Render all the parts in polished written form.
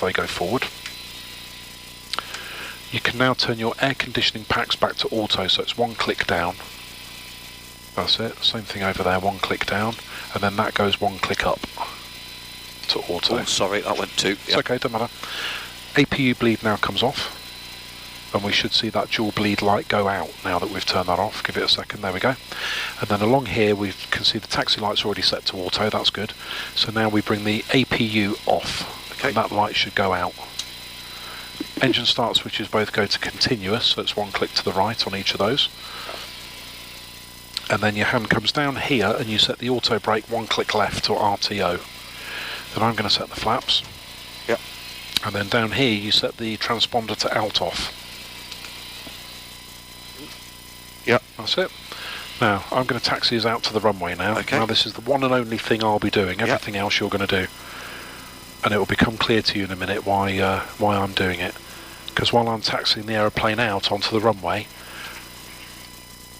they go forward. You can now turn your air conditioning packs back to auto, so it's one click down. That's it, same thing over there, one click down, and then that goes one click up to auto. Oh, sorry, that went two. It's okay, don't matter. APU bleed now comes off, and we should see that dual bleed light go out now that we've turned that off. Give it a second, there we go. And then along here we can see the taxi light's already set to auto, that's good. So now we bring the APU off, and that light should go out. Engine start switches both go to continuous, so it's one click to the right on each of those. And then your hand comes down here and you set the auto brake one click left to RTO. Then I'm going to set the flaps. Yep. And then down here you set the transponder to out off. Yep. That's it. Now I'm going to taxi us out to the runway now. Okay. Now this is the one and only thing I'll be doing. Everything else you're going to do. And it will become clear to you in a minute why I'm doing it. Because while I'm taxiing the aeroplane out onto the runway,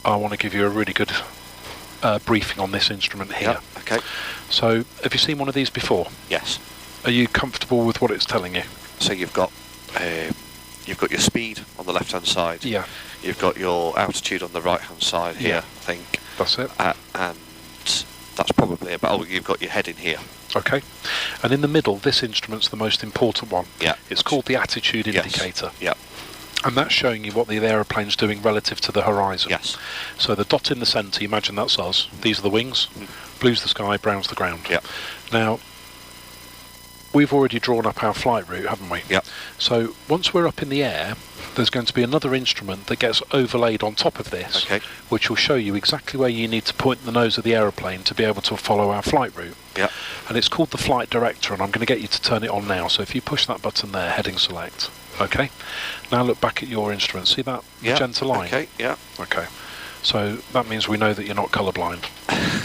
I want to give you a really good briefing on this instrument here. Yep. Okay. So, have you seen one of these before? Yes. Are you comfortable with what it's telling you? So you've got your speed on the left-hand side. Yeah. You've got your altitude on the right-hand side here, I think. That's it. And that's probably about. Oh, you've got your heading here. Okay. And in the middle, this instrument's the most important one. Yeah. It's called the attitude indicator. Yeah. And that's showing you what the aeroplane's doing relative to the horizon. Yes. So the dot in the centre, you imagine that's us. These are the wings. Blue's the sky, brown's the ground. Yeah. Now, we've already drawn up our flight route, haven't we? Yeah. So once we're up in the air, there's going to be another instrument that gets overlaid on top of this, which will show you exactly where you need to point the nose of the aeroplane to be able to follow our flight route. Yeah. And it's called the flight director, and I'm going to get you to turn it on now. So if you push that button there, heading select. Okay. Now look back at your instrument. See that magenta line? Okay. Yeah. Okay. So that means we know that you're not colourblind,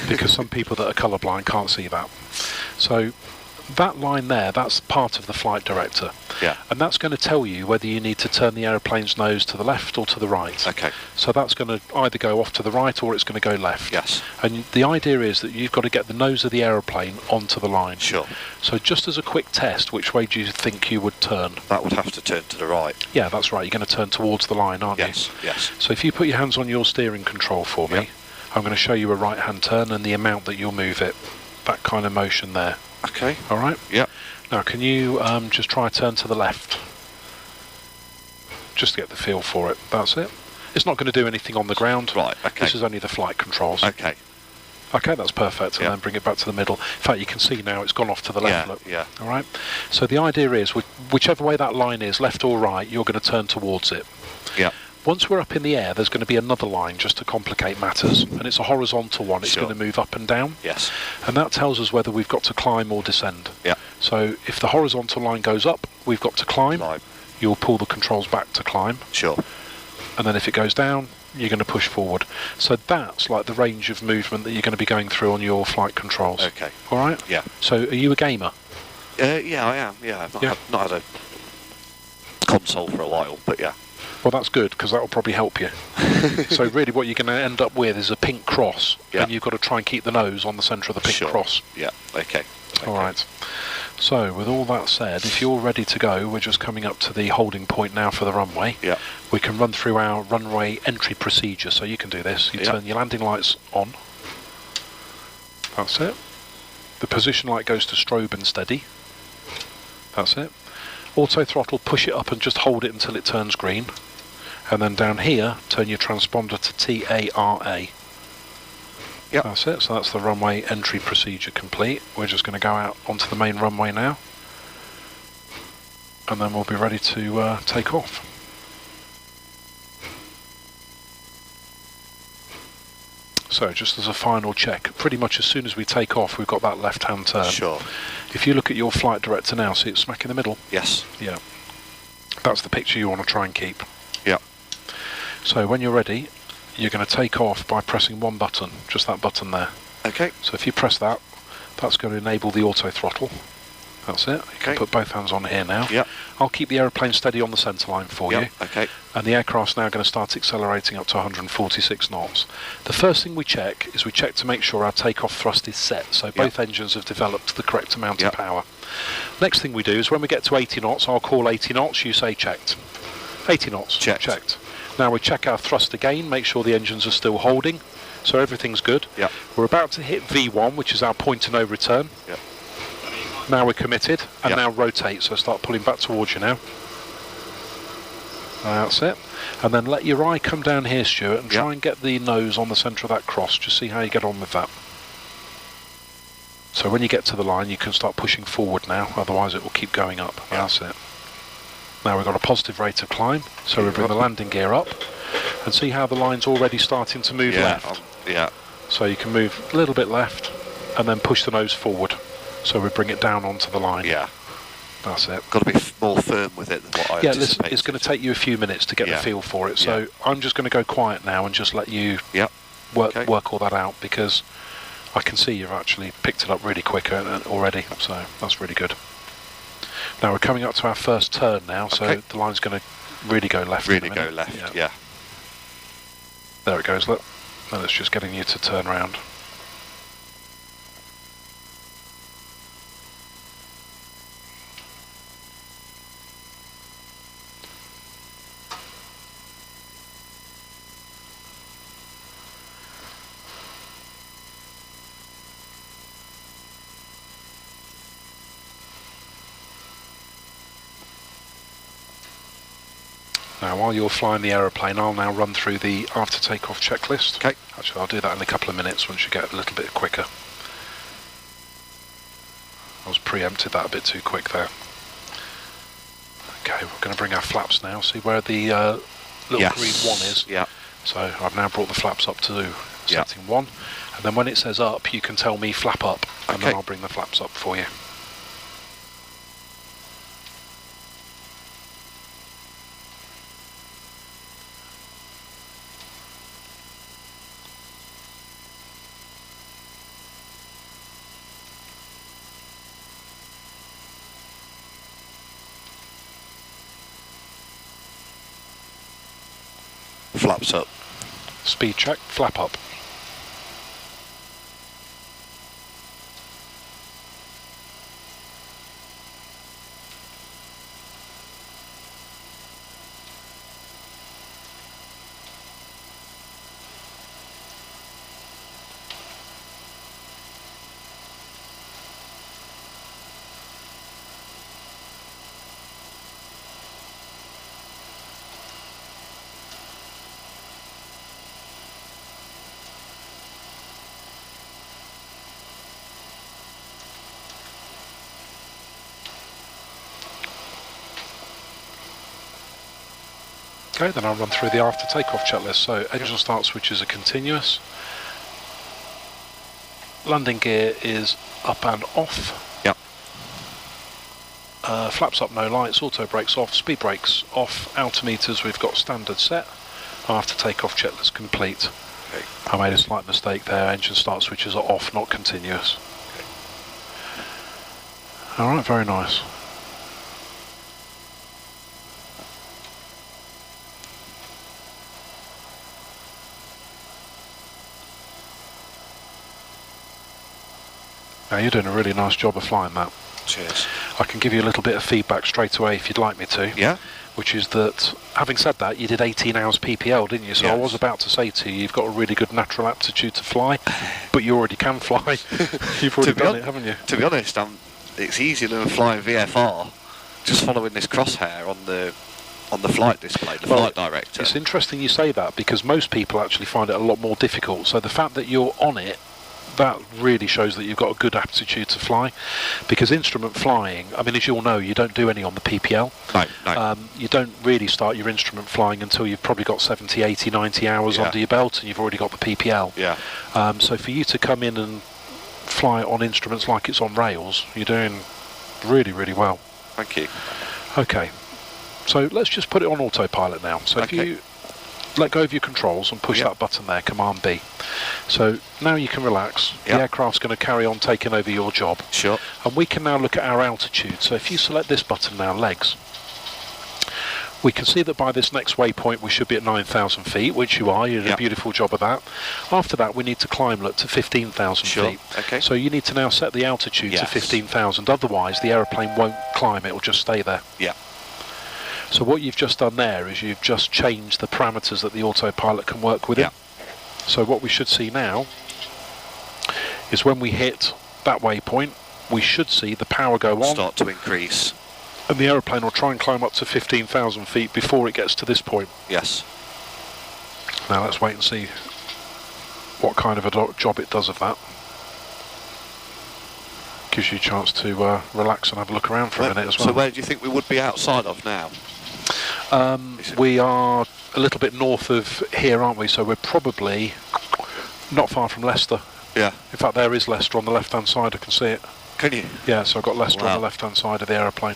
because some people that are colourblind can't see that. So that line there, that's part of the flight director. Yeah. And that's going to tell you whether you need to turn the aeroplane's nose to the left or to the right. Okay. So that's going to either go off to the right or it's going to go left. Yes. And the idea is that you've got to get the nose of the aeroplane onto the line. Sure. So just as a quick test, which way do you think you would turn? That would have to turn to the right. Yeah, that's right. You're going to turn towards the line, aren't you? Yes. Yes. So if you put your hands on your steering control for me, I'm going to show you a right-hand turn and the amount that you'll move it. That kind of motion there. Okay. All right? Yeah. Now, can you just try turn to the left? Just to get the feel for it. That's it. It's not going to do anything on the ground. Right, okay. This is only the flight controls. Okay. Okay, that's perfect. And then bring it back to the middle. In fact, you can see now it's gone off to the left. Look. Yeah. All right? So the idea is, whichever way that line is, left or right, you're going to turn towards it. Yeah. Once we're up in the air, there's going to be another line just to complicate matters, and it's a horizontal one. It's going to move up and down. Yes. And that tells us whether we've got to climb or descend. Yeah. So if the horizontal line goes up, we've got to climb. You'll pull the controls back to climb. Sure. And then if it goes down, you're going to push forward. So that's like the range of movement that you're going to be going through on your flight controls. Okay. All right? Yeah. So are you a gamer? Yeah, I am. Yeah, I've not had a console for a while, but yeah. Well, that's good, because that will probably help you. So really what you're going to end up with is a pink cross, and you've got to try and keep the nose on the centre of the pink cross. Yeah, okay. All right. So, with all that said, if you're ready to go, we're just coming up to the holding point now for the runway. Yeah. We can run through our runway entry procedure, so you can do this. You turn your landing lights on. That's it. The position light goes to strobe and steady. That's it. Auto throttle, push it up and just hold it until it turns green. And then down here, turn your transponder to TARA. Yep. That's it, so that's the runway entry procedure complete. We're just going to go out onto the main runway now. And then we'll be ready to take off. So just as a final check, pretty much as soon as we take off, we've got that left-hand turn. Sure. If you look at your flight director now, see it smack in the middle? Yes. Yeah. That's the picture you want to try and keep. Yeah. So when you're ready, you're going to take off by pressing one button, just that button there. Okay. So if you press that, that's going to enable the auto throttle. That's it. You can put both hands on here now. Yep. I'll keep the aeroplane steady on the centre line for you. Okay. And the aircraft's now going to start accelerating up to 146 knots. The first thing we check is we check to make sure our takeoff thrust is set, so both engines have developed the correct amount of power. Next thing we do is when we get to 80 knots, I'll call 80 knots, you say checked. 80 knots, checked. Now we check our thrust again, make sure the engines are still holding, so everything's good. Yep. We're about to hit V1, which is our point to no return. Yep. Now we're committed, and now rotate, so start pulling back towards you now. That's it. And then let your eye come down here, Stuart, and try and get the nose on the centre of that cross. Just see how you get on with that. So when you get to the line, you can start pushing forward now, otherwise it will keep going up. That's it. Now we've got a positive rate of climb, so we bring the landing gear up, and see how the line's already starting to move left. So you can move a little bit left, and then push the nose forward. So we bring it down onto the line. Yeah. That's it. Got to be more firm with it than what I anticipated. Listen, it's going to take you a few minutes to get the feel for it. So I'm just going to go quiet now and just let you work all that out, because I can see you've actually picked it up really quick already. So that's really good. Now we're coming up to our first turn now, so the line's going to really go left. Really go left, yeah. There it goes, look. And it's just getting you to turn around. Now, while you're flying the aeroplane, I'll now run through the after takeoff checklist. Okay. Actually, I'll do that in a couple of minutes once you get a little bit quicker. I was preempted that a bit too quick there. Okay, we're going to bring our flaps now. See where the little green one is? Yeah. So I've now brought the flaps up to setting 1. And then when it says up, you can tell me flap up. And then I'll bring the flaps up for you. Flaps up. Speed check, flap up. Okay, then I'll run through the after takeoff checklist. So engine start switches are continuous. Landing gear is up and off. Yep. Flaps up, no lights. Auto brakes off. Speed brakes off. Altimeters we've got standard set. After takeoff checklist complete. Okay. I made a slight mistake there. Engine start switches are off, not continuous. Okay. All right, very nice. Now you're doing a really nice job of flying that. Cheers. I can give you a little bit of feedback straight away if you'd like me to. Yeah. Which is that, having said that, you did 18 hours PPL, didn't you? So I was about to say to you, you've got a really good natural aptitude to fly, but you already can fly. You've already done it, haven't you? To be honest, it's easier than flying VFR, just following this crosshair on the flight display, the flight director. It's interesting you say that, because most people actually find it a lot more difficult. So the fact that you're on it, that really shows that you've got a good aptitude to fly, because instrument flying, I mean, as you all know, you don't do any on the PPL. No. You don't really start your instrument flying until you've probably got 70, 80, 90 hours under your belt and you've already got the PPL. Yeah. So for you to come in and fly on instruments like it's on rails, you're doing really, really well. Thank you. Okay, so let's just put it on autopilot now. So if you let go of your controls and push that button there, Command B. So now you can relax. The aircraft's going to carry on taking over your job. Sure. And we can now look at our altitude. So if you select this button now, legs, we can see that by this next waypoint we should be at 9,000 feet, which you are. You did a beautiful job of that. After that we need to climb to 15,000 feet. Okay. So you need to now set the altitude to 15,000, otherwise the aeroplane won't climb, it will just stay there. Yeah. So what you've just done there is you've just changed the parameters that the autopilot can work within. So what we should see now is when we hit that waypoint, we should see the power go on. Start to increase. And the aeroplane will try and climb up to 15,000 feet before it gets to this point. Yes. Now let's wait and see what kind of a job it does of that. Gives you a chance to relax and have a look around for a minute as well. So where do you think we would be outside of now? We are a little bit north of here, aren't we? So we're probably not far from Leicester. Yeah. In fact, there is Leicester on the left-hand side. I can see it. Can you? Yeah, so I've got Leicester on the left-hand side of the aeroplane.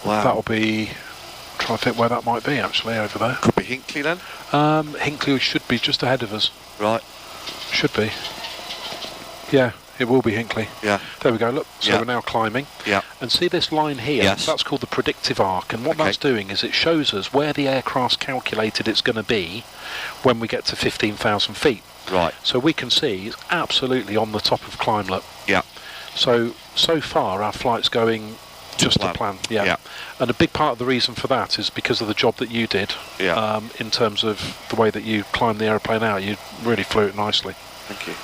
Wow. That'll be... I'm trying to think where that might be, actually, over there. Could be Hinckley, then? Hinckley should be just ahead of us. Right. Should be. Yeah, it will be Hinckley. Yeah. There we go, look. So we're now climbing. Yeah. And see this line here? Yes. That's called the predictive arc. And what that's doing is it shows us where the aircraft's calculated it's going to be when we get to 15,000 feet. Right. So we can see it's absolutely on the top of Climelot. Yeah. So far our flight's going just to plan. Yeah. And a big part of the reason for that is because of the job that you did. Yeah. In terms of the way that you climbed the aeroplane out, you really flew it nicely. Thank you.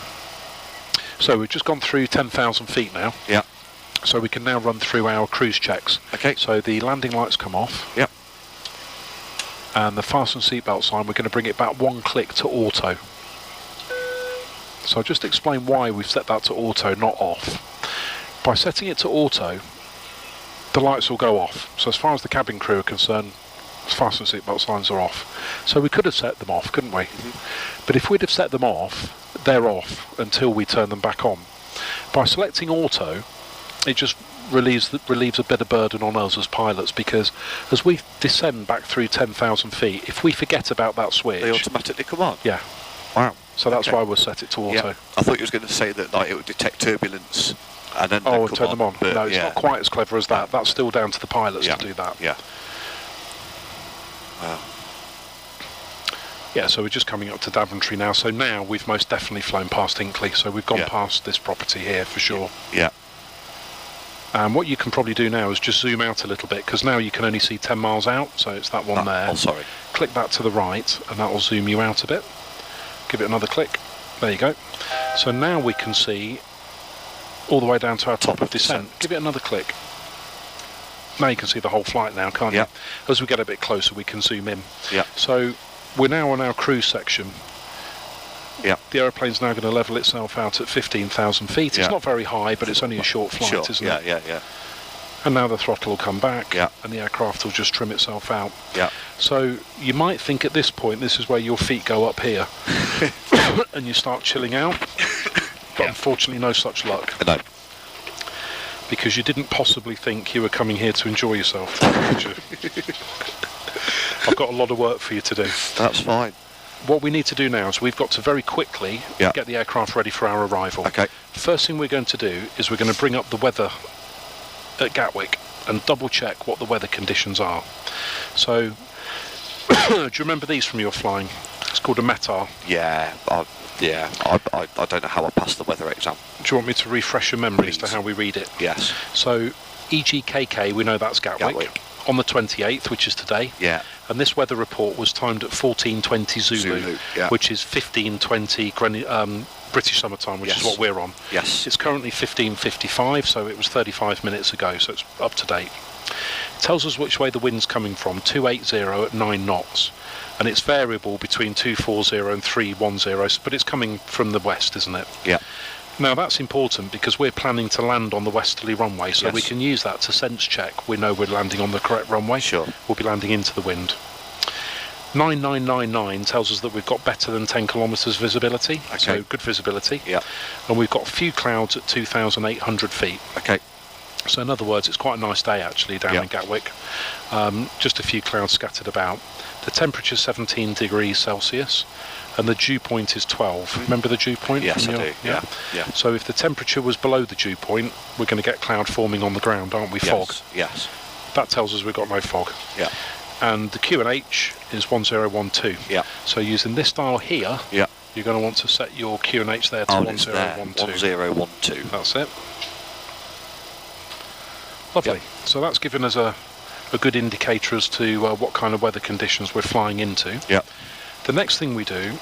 So we've just gone through 10,000 feet now. Yeah. So we can now run through our cruise checks. Okay. So the landing lights come off. Yep. And the fasten seatbelt sign, we're going to bring it back one click to auto. So I'll just explain why we've set that to auto, not off. By setting it to auto, the lights will go off. So as far as the cabin crew are concerned, fasten seatbelt signs are off. So we could have set them off, couldn't we? Mm-hmm. But if we'd have set them off, they're off until we turn them back on. By selecting auto, it just relieves a bit of burden on us as pilots, because as we descend back through 10,000 feet, if we forget about that switch... They automatically come on? Yeah. Wow. So that's why we'll set it to auto. Yeah. I thought you was going to say that it would detect turbulence and then and turn them on. No, it's not quite as clever as that. That's still down to the pilots to do that. Yeah. Wow. Yeah, so we're just coming up to Daventry now. So now we've most definitely flown past Hinckley. So we've gone past this property here for sure. Yeah. And what you can probably do now is just zoom out a little bit, because now you can only see 10 miles out. So it's that one there. Oh, sorry. Click that to the right, and that will zoom you out a bit. Give it another click. There you go. So now we can see all the way down to our top of descent. Give it another click. Now you can see the whole flight now, can't you? As we get a bit closer, we can zoom in. Yeah. So we're now on our cruise section. Yeah. The aeroplane's now going to level itself out at 15,000 feet. It's not very high, but it's only a short flight, isn't it? Yeah. And now the throttle will come back, Yeah. and the aircraft will just trim itself out. Yeah. So you might think at this point, this is where your feet go up here, and you start chilling out. But unfortunately, no such luck. No. Because you didn't possibly think you were coming here to enjoy yourself, did you? I've got a lot of work for you to do. That's fine. What we need to do now is we've got to very quickly get the aircraft ready for our arrival. Okay. First thing we're going to do is we're going to bring up the weather at Gatwick and double check what the weather conditions are. So, do you remember these from your flying? It's called a METAR. Yeah. I don't know how I passed the weather exam. Do you want me to refresh your memory as to how we read it? Yes. So, EGKK, we know that's Gatwick. On the 28th, which is today. Yeah. And this weather report was timed at 14:20 Zulu, which is 15:20 British summertime, which is what we're on. Yes. It's currently 15:55, so it was 35 minutes ago, so it's up to date. It tells us which way the wind's coming from, 280 at 9 knots. And it's variable between 240 and 310, but it's coming from the west, isn't it? Yeah. Now that's important because we're planning to land on the westerly runway, so we can use that to sense check. We know we're landing on the correct runway. Sure. We'll be landing into the wind. 9999 tells us that we've got better than 10 kilometres visibility, so good visibility. Yeah. And we've got few clouds at 2,800 feet. Okay. So in other words, it's quite a nice day actually down in Gatwick. Just a few clouds scattered about. The temperature's 17 degrees Celsius and the dew point is 12. Remember the dew point? Yes, I do. Yeah. So if the temperature was below the dew point, we're going to get cloud forming on the ground, aren't we? Fog. Yes. That tells us we've got no fog. Yeah. And the QNH is 1012. Yeah. So using this dial here, Yeah. you're going to want to set your QNH there to 1012. 1012. That's it. Lovely. Yep. So that's given us a good indicator as to what kind of weather conditions we're flying into. Yeah. The next thing we do,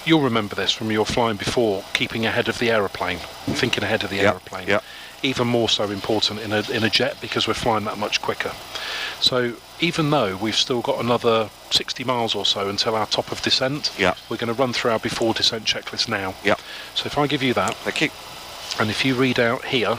you'll remember this from your flying before, keeping ahead of the aeroplane, thinking ahead of the aeroplane. Yeah. Even more so important in a jet because we're flying that much quicker. So even though we've still got another 60 miles or so until our top of descent, we're going to run through our before descent checklist now. Yeah. So if I give you that, Thank you. and if you read out here,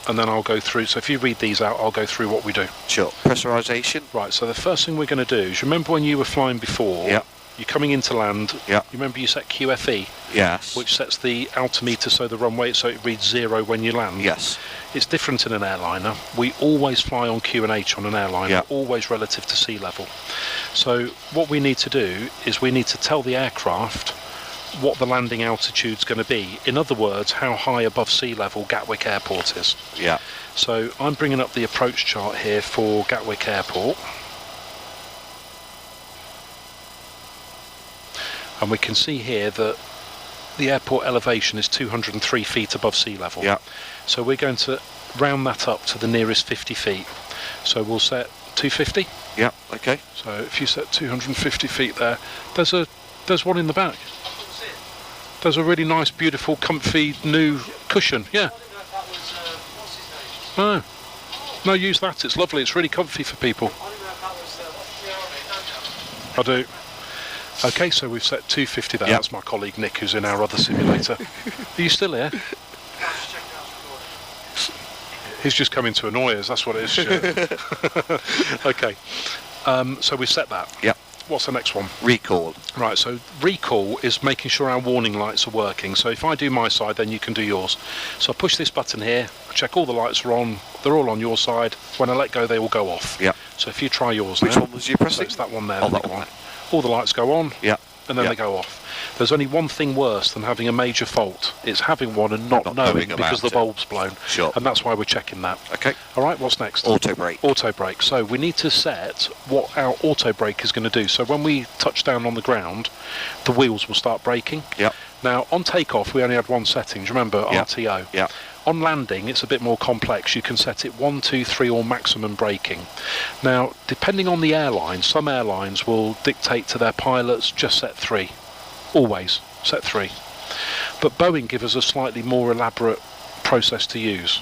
and then I'll go through. So if you read these out, I'll go through what we do. Sure. Pressurization. Right. So the first thing we're going to do is, remember when you were flying before? Yeah. You're coming into land. Yeah. You remember you set QFE? Yes. Which sets the altimeter, so the runway, so it reads 0 when you land. Yes. It's different in an airliner. We always fly on QNH on an airliner, always relative to sea level. So what we need to do is we need to tell the aircraft what the landing altitude's going to be. In other words, how high above sea level Gatwick Airport is. Yeah. So I'm bringing up the approach chart here for Gatwick Airport. And we can see here that the airport elevation is 203 feet above sea level. Yeah. So we're going to round that up to the nearest 50 feet. So we'll set 250. Yeah, okay. So if you set 250 feet there, there's one in the back. There's a really nice, beautiful, comfy new cushion. Yeah. No, use that. It's lovely. It's really comfy for people. I do. Okay, so we've set 250 there. That's my colleague Nick, who's in our other simulator. Are you still here? He's just coming to annoy us. That's what it is. Okay. So we've set that. Yeah. What's the next one? Recall. Right, so recall is making sure our warning lights are working. So if I do my side, then you can do yours. So I push this button here, I check all the lights are on, they're all on your side. When I let go, they will go off. Yeah. So if you try yours Which now. one was you pressing? So it's that one there. Oh, that one. All the lights go on. Yeah. And then they go off. There's only one thing worse than having a major fault. It's having one and not knowing because the bulb's blown. Sure. And that's why we're checking that. Okay. All right, what's next? Auto brake. Auto brake. So we need to set what our auto brake is going to do. So when we touch down on the ground, the wheels will start braking. Yeah. Now, on takeoff, we only had one setting. Do you remember? RTO. Yeah. On landing, it's a bit more complex. You can set it 1, 2, 3 or maximum braking. Now, depending on the airline, some airlines will dictate to their pilots, just set 3. Always set 3. But Boeing give us a slightly more elaborate process to use.